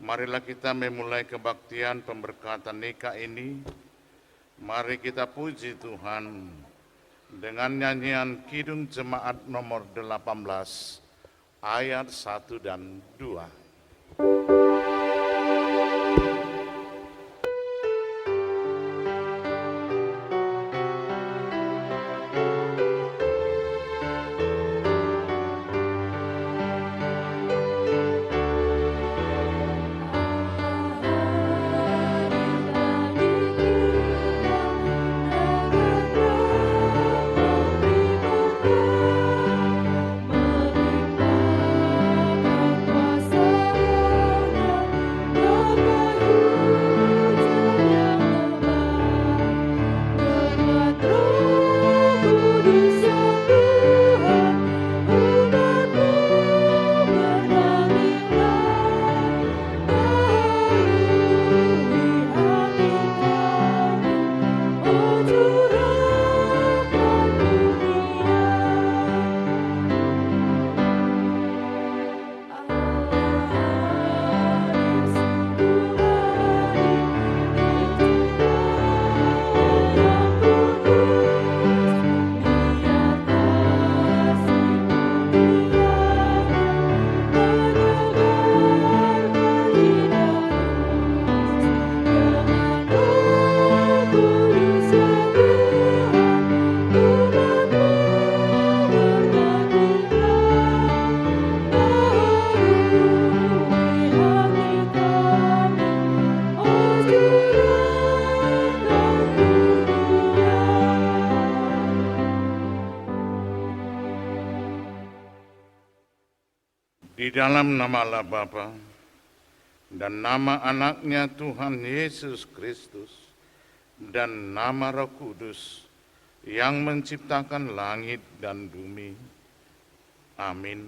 Marilah kita memulai kebaktian pemberkatan nikah ini. Mari kita puji Tuhan dengan nyanyian Kidung Jemaat nomor 18 ayat 1 dan 2. Di dalam nama Allah Bapa dan nama anaknya Tuhan Yesus Kristus dan nama Roh Kudus yang menciptakan langit dan bumi. Amin.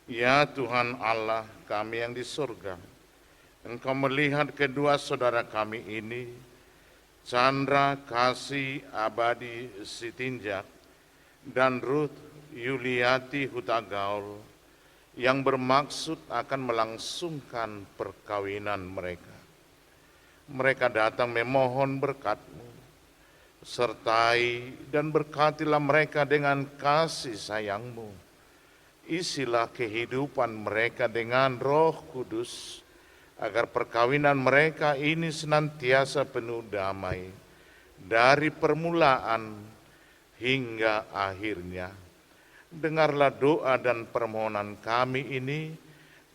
Ya Tuhan Allah kami yang di surga, Engkau melihat kedua saudara kami ini, Chandra Kasih Abadi Sitinjak dan Ruth Yuliati Hutagaul, yang bermaksud akan melangsungkan perkawinan mereka. Mereka datang memohon berkat-Mu, sertai dan berkatilah mereka dengan kasih sayang-Mu. Isilah kehidupan mereka dengan Roh Kudus, agar perkawinan mereka ini senantiasa penuh damai, dari permulaan hingga akhirnya. Dengarlah doa dan permohonan kami ini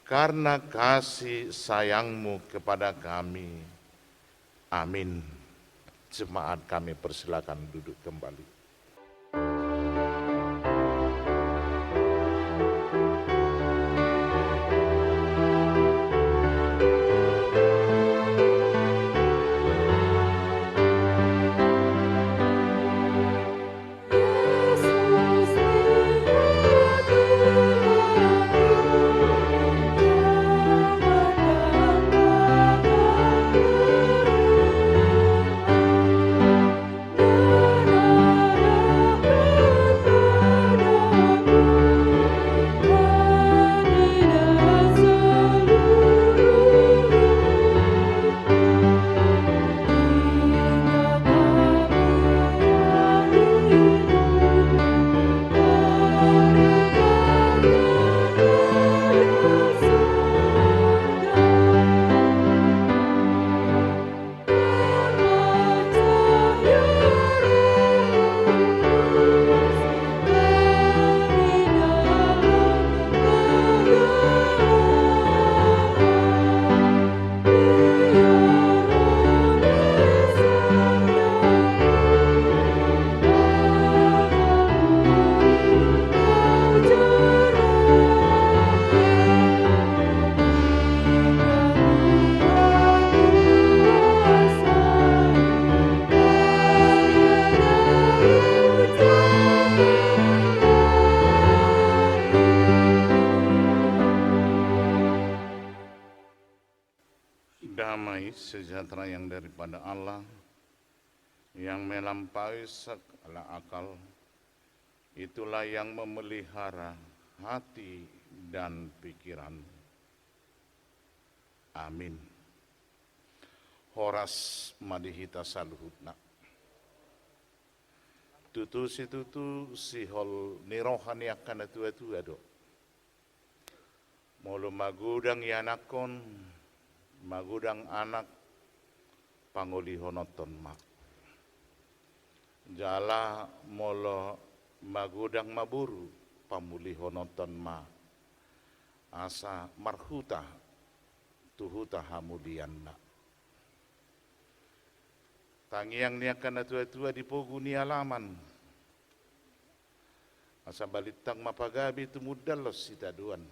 karena kasih sayang-Mu kepada kami. Amin. Jemaat kami persilakan duduk kembali. Damai sejahtera yang daripada Allah, yang melampaui segala akal, itulah yang memelihara hati dan pikiran. Amin. Horas madihita saluhutna. Tutu sihol nirohani akan tua-tua do. Molo magudang yanakon, magudang anak, pangulihonoton ma. Jala molo magudang maburu, pamulihonoton ma. Asa marhuta, tuhuta hamulianna. Tangiang niakan tua-tua di pogu ni alaman. Asa balitang mapagabi tumudalos sida duan.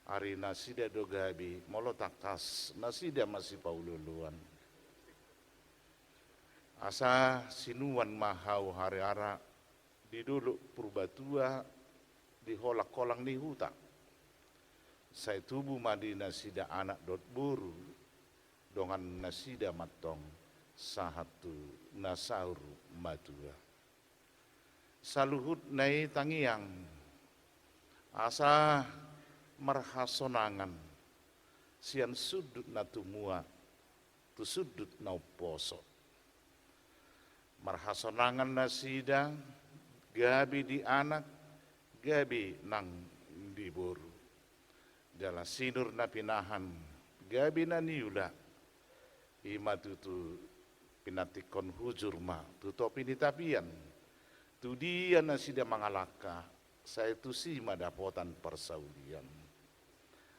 Ari nasida do gabi molo takas nasida masih paululuan. Asa sinuan mahau hari ara di dulu purbatua di holak kolang ni huta. Saya tubuh madi nasida anak dot buru dongan nasida matong. Sahatu nasauru madua. Saluhut nai tangiang asa marhasonangan sian sudut natumua tu sudut nau poso. Marhasonangan nasida gabi di anak gabi nang diboru. Jala sinur napinahan gabi naniula ima tutu pinatikon hujur ma tutopi ni tapian tu dia nasida mangalaka saya tu si madapotan persaulian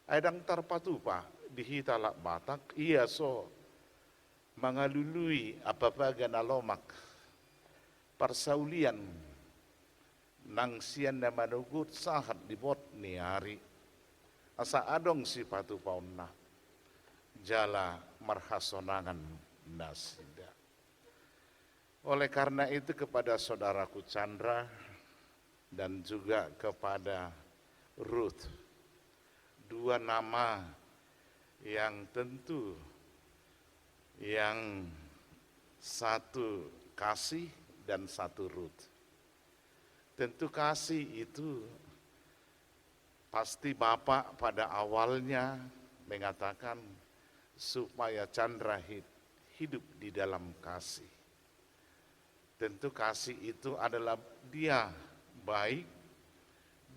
adang tarpatupa dihitalak batak iya so mangalului apa-apa ganalomak persaulian nang sian na manugut sahat di bot ni hari asa adong si patu pauna jala marhasonangan nasida. Oleh karena itu kepada saudaraku Chandra dan juga kepada Ruth, dua nama yang tentu yang satu kasih dan satu Ruth. Tentu kasih itu pasti Bapak pada awalnya mengatakan supaya Chandra hidup di dalam kasih. Tentu kasih itu adalah dia baik,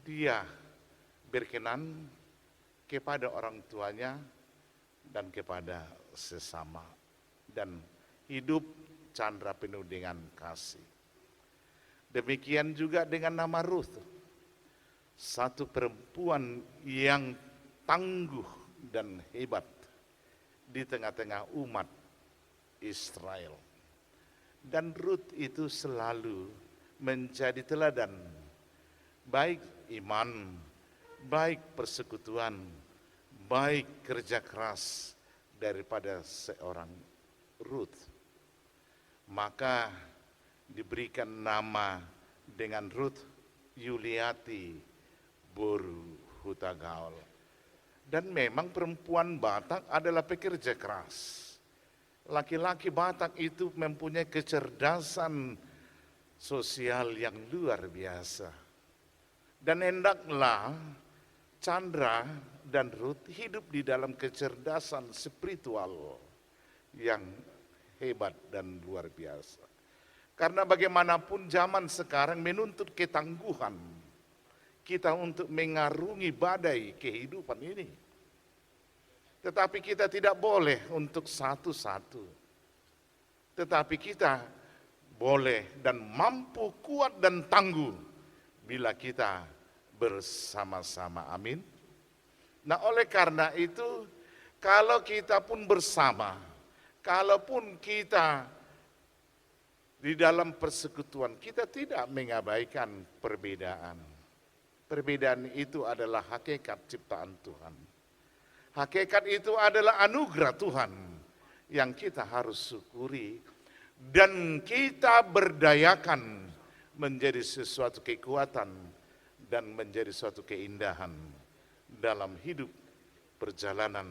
dia berkenan kepada orang tuanya dan kepada sesama. Dan hidup Chandra penuh dengan kasih. Demikian juga dengan nama Ruth. Satu perempuan yang tangguh dan hebat di tengah-tengah umat Israel. Dan Ruth itu selalu menjadi teladan, baik iman, baik persekutuan, baik kerja keras daripada seorang Ruth. Maka diberikan nama dengan Ruth Yuliati Boru Hutagaol. Dan memang perempuan Batak adalah pekerja keras. Laki-laki Batak itu mempunyai kecerdasan sosial yang luar biasa. Dan hendaklah Chandra dan Ruth hidup di dalam kecerdasan spiritual yang hebat dan luar biasa. Karena bagaimanapun zaman sekarang menuntut ketangguhan kita untuk mengarungi badai kehidupan ini. Tetapi kita tidak boleh untuk satu-satu. Tetapi kita boleh dan mampu kuat dan tangguh bila kita bersama-sama. Amin. Nah, oleh karena itu, kalau kita pun bersama, kalaupun kita di dalam persekutuan, kita tidak mengabaikan perbedaan. Perbedaan itu adalah hakikat ciptaan Tuhan. Hakikat itu adalah anugerah Tuhan yang kita harus syukuri dan kita berdayakan menjadi sesuatu kekuatan dan menjadi suatu keindahan dalam hidup, perjalanan,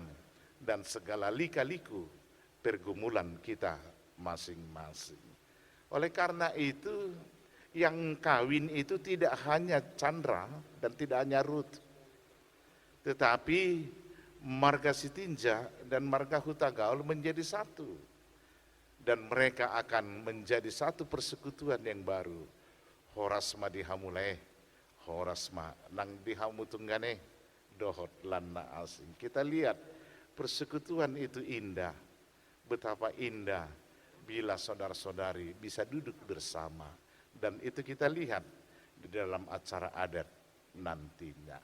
dan segala lika-liku pergumulan kita masing-masing. Oleh karena itu, yang kawin itu tidak hanya Chandra dan tidak hanya Ruth, tetapi marga Sitinja dan marga Hutagaul menjadi satu. Dan mereka akan menjadi satu persekutuan yang baru. Horasma dihamuleh, horasma nang dihamutunggane, dohot lana asing. Kita lihat persekutuan itu indah. Betapa indah bila saudara-saudari bisa duduk bersama. Dan itu kita lihat di dalam acara adat nantinya.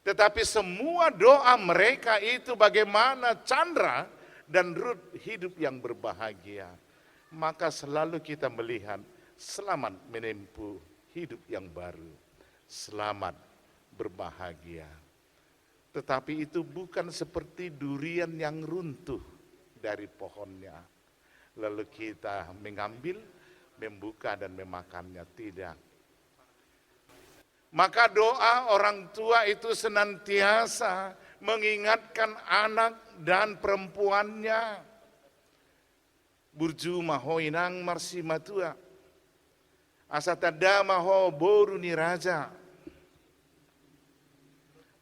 Tetapi semua doa mereka itu bagaimana Chandra dan Ruth hidup yang berbahagia. Maka selalu kita melihat selamat menempuh hidup yang baru. Selamat berbahagia. Tetapi itu bukan seperti durian yang runtuh dari pohonnya. Lalu kita mengambil, membuka dan memakannya. Tidak. Maka doa orang tua itu senantiasa mengingatkan anak dan perempuannya. Burju maho inang marsi matua. Asatada maho boru niraja.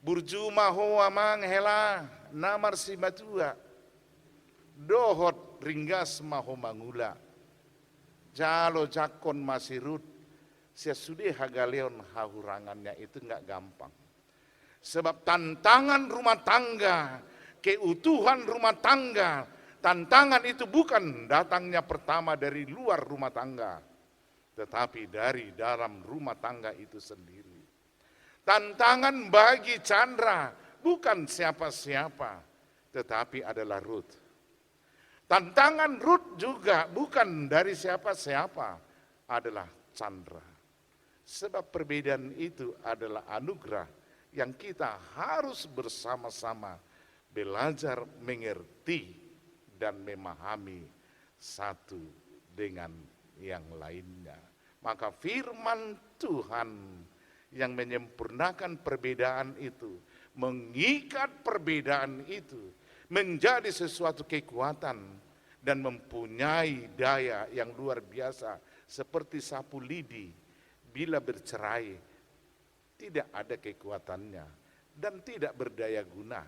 Burju maho amang hela namar si matua. Dohot ringgas maho mangula. Jalo jakon masirut. Sesudah hagaleon hahurangannya itu enggak gampang. Sebab tantangan rumah tangga, keutuhan rumah tangga, tantangan itu bukan datangnya pertama dari luar rumah tangga, tetapi dari dalam rumah tangga itu sendiri. Tantangan bagi Chandra bukan siapa-siapa, tetapi adalah Ruth. Tantangan Ruth juga bukan dari siapa-siapa, adalah Chandra. Sebab perbedaan itu adalah anugerah yang kita harus bersama-sama belajar mengerti dan memahami satu dengan yang lainnya. Maka firman Tuhan yang menyempurnakan perbedaan itu, mengikat perbedaan itu menjadi sesuatu kekuatan dan mempunyai daya yang luar biasa seperti sapu lidi. Bila bercerai, tidak ada kekuatannya dan tidak berdaya guna.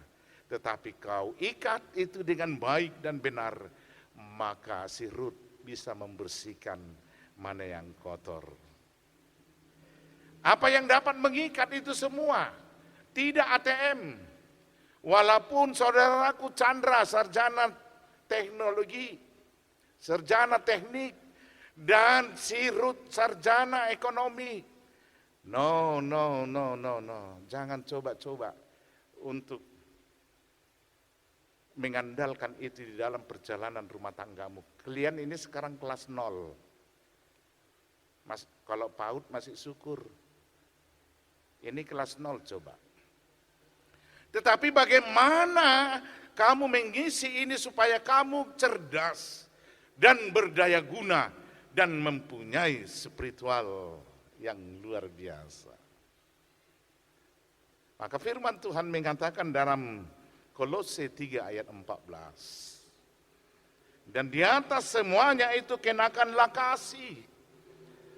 Tetapi kau ikat itu dengan baik dan benar, maka si Ruth bisa membersihkan mana yang kotor. Apa yang dapat mengikat itu semua? Tidak ATM. Walaupun saudaraku Chandra sarjana teknologi, sarjana teknik, dan si Ruth sarjana ekonomi. No. Jangan coba-coba untuk mengandalkan itu di dalam perjalanan rumah tanggamu. Kalian ini sekarang kelas 0. Mas, kalau PAUD masih syukur. Ini kelas 0 coba. Tetapi bagaimana kamu mengisi ini supaya kamu cerdas dan berdaya guna dan mempunyai spiritual yang luar biasa. Maka firman Tuhan mengatakan dalam Kolose 3 ayat 14. Dan di atas semuanya itu kenakanlah kasih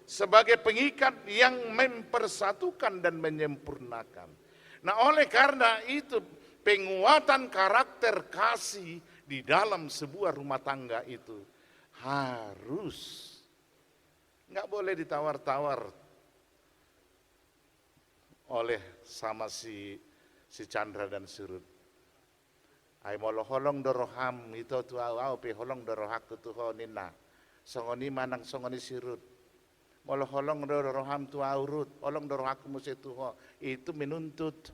sebagai pengikat yang mempersatukan dan menyempurnakan. Nah, oleh karena itu penguatan karakter kasih di dalam sebuah rumah tangga itu harus, nggak boleh ditawar-tawar oleh sama si Chandra dan Surut. Ay moloholong doroham itu tu au pe holong dorohak tu honina. Songoni manang songoni Surut. Moloholong doroham tu aurut, olong dorohak musi tu ho. Itu menuntut.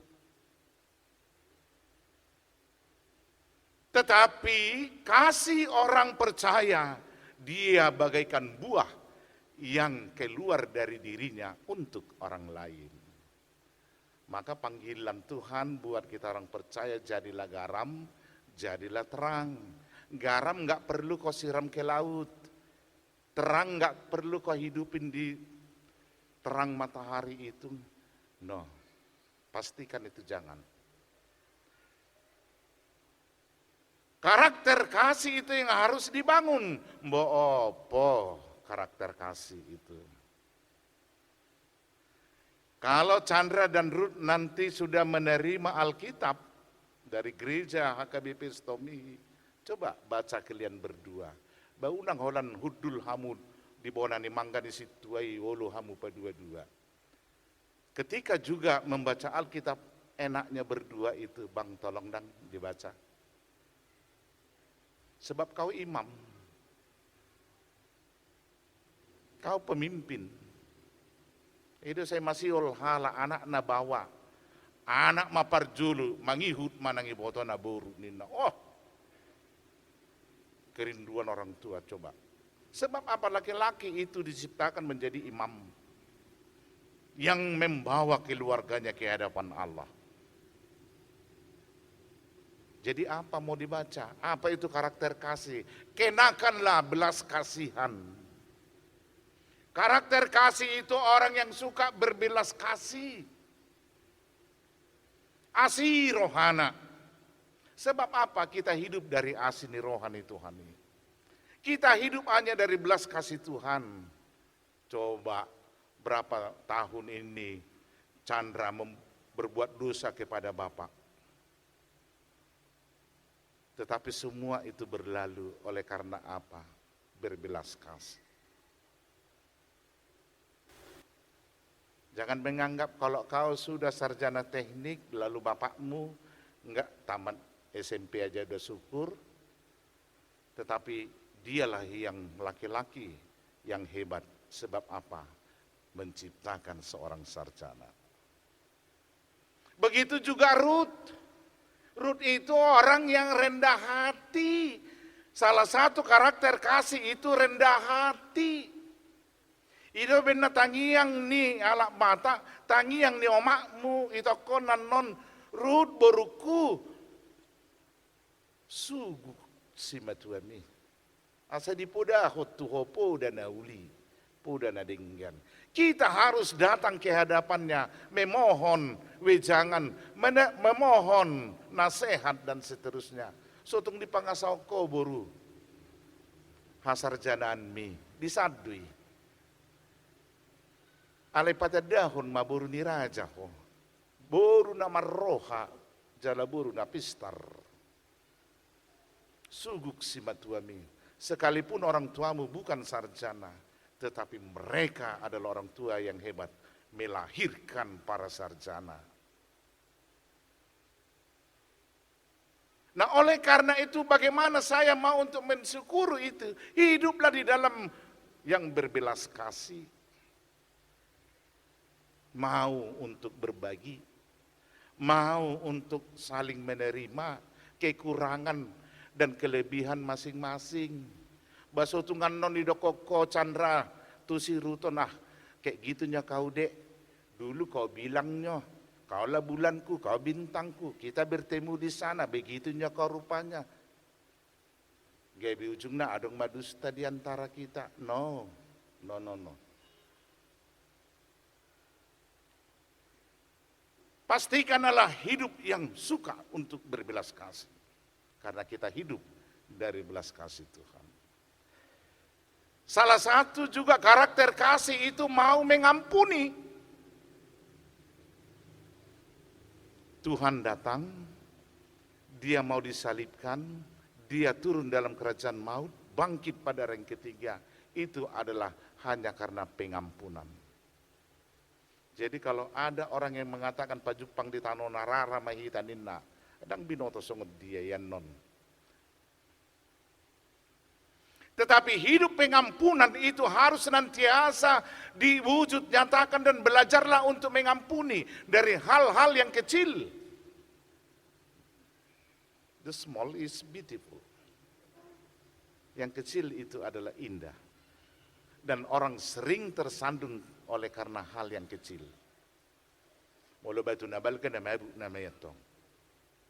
Tetapi kasih orang percaya, dia bagaikan buah yang keluar dari dirinya untuk orang lain. Maka panggilan Tuhan buat kita orang percaya, jadilah garam, jadilah terang. Garam nggak perlu kau siram ke laut, terang nggak perlu kau hidupin di terang matahari itu. No, pastikan itu jangan. Karakter kasih itu yang harus dibangun. Mbok opo karakter kasih itu. Kalau Chandra dan Ruth nanti sudah menerima Alkitab, dari gereja HKBP Stomi. Coba baca kalian berdua. Baunang holan hudul hamu di bonani manggani situai wolo hamu padua-dua. Ketika juga membaca Alkitab enaknya berdua itu, Bang tolong dan dibaca. Sebab kau imam, kau pemimpin. Itu saya masih olhala anak na bawa, anak maparjulu mangihut manangi boto na boru nina. Oh, kerinduan orang tua coba. Sebab apa laki-laki itu diciptakan menjadi imam yang membawa keluarganya ke hadapan Allah. Jadi apa mau dibaca? Apa itu karakter kasih? Kenakanlah belas kasihan. Karakter kasih itu orang yang suka berbelas kasih. Asih rohana. Sebab apa? Kita hidup dari asini rohani Tuhan ini. Kita hidup hanya dari belas kasih Tuhan. Coba berapa tahun ini Chandra berbuat dosa kepada Bapak. Tetapi semua itu berlalu oleh karena apa? Berbelas kasih. Jangan menganggap kalau kau sudah sarjana teknik lalu bapakmu enggak tamat SMP aja udah syukur. Tetapi dialah yang laki-laki yang hebat. Sebab apa? Menciptakan seorang sarjana. Begitu juga Ruth. Ruth itu orang yang rendah hati. Salah satu karakter kasih itu rendah hati. Itu benar tangiang ni alak mata, tangiang ni omakmu itu konan non Ruth boruku. Suguk si matuami. Asa dipoda hotu hopo dan auli. Poda na denggan. Kita harus datang ke hadapannya, memohon wejangan, memohon nasihat dan seterusnya. Sotong di pangasau ko boru. Hasarjanaan mi, disadui. Ale pada dahon maburu ni raja ho. Boru na marroha, jala boru na pistar. Suguk si matuami. Sekalipun orang tuamu bukan sarjana, tetapi mereka adalah orang tua yang hebat, melahirkan para sarjana. Nah, oleh karena itu bagaimana saya mau untuk mensyukuri itu? Hiduplah di dalam yang berbelas kasih. Mau untuk berbagi, mau untuk saling menerima kekurangan dan kelebihan masing-masing. Baso tungan non idokoko Chandra tu si Ruto nah kayak gitunya kau dek. Dulu kau bilangnya kaulah bulanku, kau bintangku. Kita bertemu di sana, begitunya kau rupanya. Gabi ujungnya adong madusta di antara kita. No. Pastikanlah hidup yang suka untuk berbelas kasih. Karena kita hidup dari belas kasih Tuhan. Salah satu juga karakter kasih itu mau mengampuni. Tuhan datang, dia mau disalibkan, dia turun dalam kerajaan maut, bangkit pada hari ketiga. Itu adalah hanya karena pengampunan. Jadi kalau ada orang yang mengatakan pajupang di tanona rara mahitaninna, adang binoto songot dia yan non. Tetapi hidup pengampunan itu harus senantiasa diwujud nyatakan dan belajarlah untuk mengampuni dari hal-hal yang kecil. The small is beautiful. Yang kecil itu adalah indah. Dan orang sering tersandung oleh karena hal yang kecil. Molo batu nabal kan namanya tong.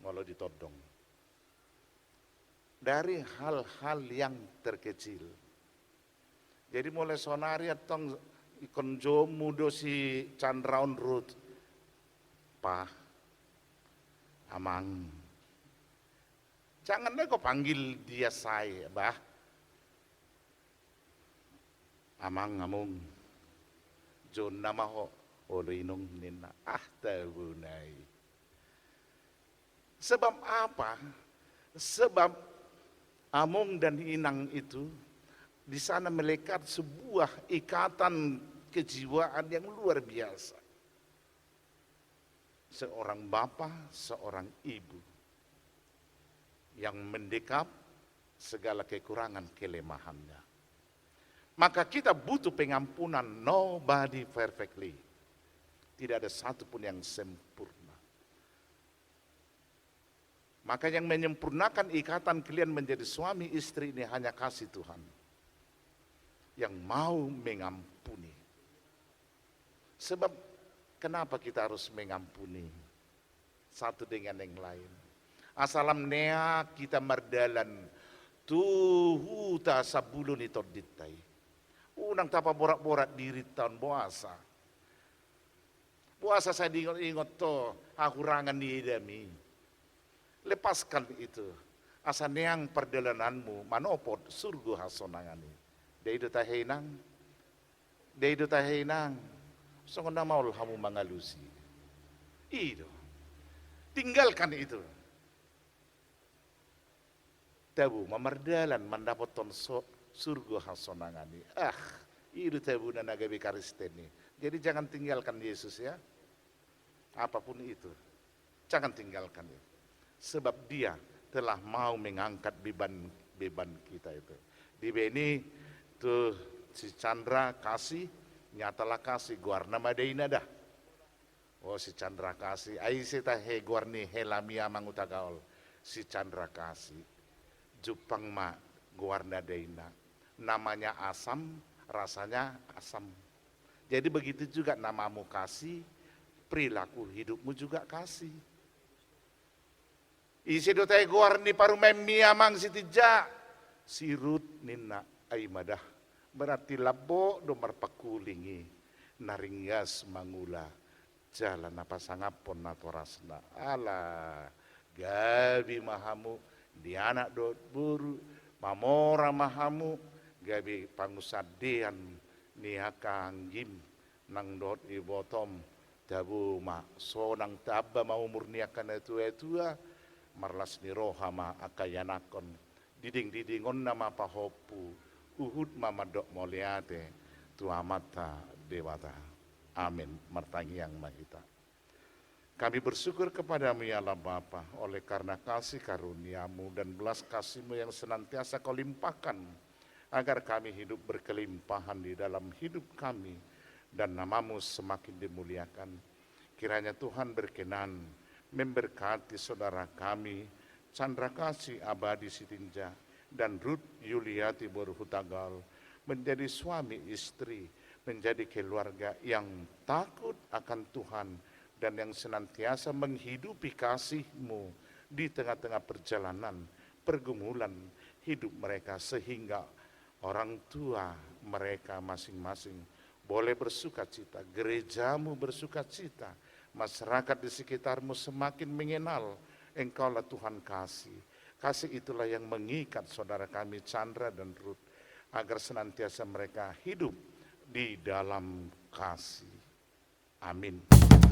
Molo ditodong. Dari hal-hal yang terkecil. Jadi mulai sonari atong ikon jomu do si Chandraun Ruth. Pa, amang. Jangan deh kau panggil dia saya, bah. Amang amung. Jon nama ho, olo inong nina. Ah tabunay. Sebab apa? Sebab Among dan Inang itu di sana melekat sebuah ikatan kejiwaan yang luar biasa. Seorang bapak, seorang ibu yang mendekap segala kekurangan kelemahannya. Maka kita butuh pengampunan, nobody perfectly. Tidak ada satupun yang sempurna. Maka yang menyempurnakan ikatan kalian menjadi suami istri ini hanya kasih Tuhan. Yang mau mengampuni. Sebab kenapa kita harus mengampuni satu dengan yang lain? Asalam nea kita mardalan tuhuta sabulun itu ditai. Unang tapa borak-borak diri tahun puasa. Puasa saya ingat to akurangan di dami. Lepaskan itu. Asa neang perjalananmu manopot surga hasonangani. Daido tahenang. Daido tahenang. Songo na maul hamu mangalusi. Itu. Tinggalkan itu. Tabu mamardalan mandapoton surga hasonangani. Itu tabu na nagabi karisteni. Jadi jangan tinggalkan Yesus ya. Apapun itu. Jangan tinggalkan itu. Sebab dia telah mau mengangkat beban kita itu. Di Beni tuh si Chandra kasih, nyatalah kasih guarna madaina dah. Oh si Chandra kasih, aiseta he guarni helamia mangutagaol. Si Chandra kasih, Jepang ma guarna daina. Namanya asam, rasanya asam. Jadi begitu juga namamu kasih, perilaku hidupmu juga kasih. Isi dotai guarni paru memia mang sitija sirut nina aimadah berarti labo domar pakulingi naringgas mangula jalan apa sangapon natorasna ala gabi mahamu di anak dot buru mamora mahamu gabi pangusadean niaka anggim nang dot ibotom tabu ma sonang taba mau murniakan etua marlas ni rohama akayanakon diding-didingon nama pahopu uhud mamadok moliate tuamata dewata amin martangi yang mahita. Kami bersyukur kepadamu ya Allah Bapa oleh karena kasih karuniamu dan belas kasihmu yang senantiasa kau limpahkan agar kami hidup berkelimpahan di dalam hidup kami dan namamu semakin dimuliakan. Kiranya Tuhan berkenan memberkati saudara kami Chandra Kasih Abadi Sitinja dan Ruth Yuliati Borhutagal menjadi suami istri, menjadi keluarga yang takut akan Tuhan dan yang senantiasa menghidupi kasih-Mu di tengah-tengah perjalanan pergumulan hidup mereka sehingga orang tua mereka masing-masing boleh bersuka cita, gerejamu bersuka cita, masyarakat di sekitarmu semakin mengenal Engkaulah Tuhan kasih. Kasih itulah yang mengikat saudara kami Chandra dan Ruth agar senantiasa mereka hidup di dalam kasih. Amin.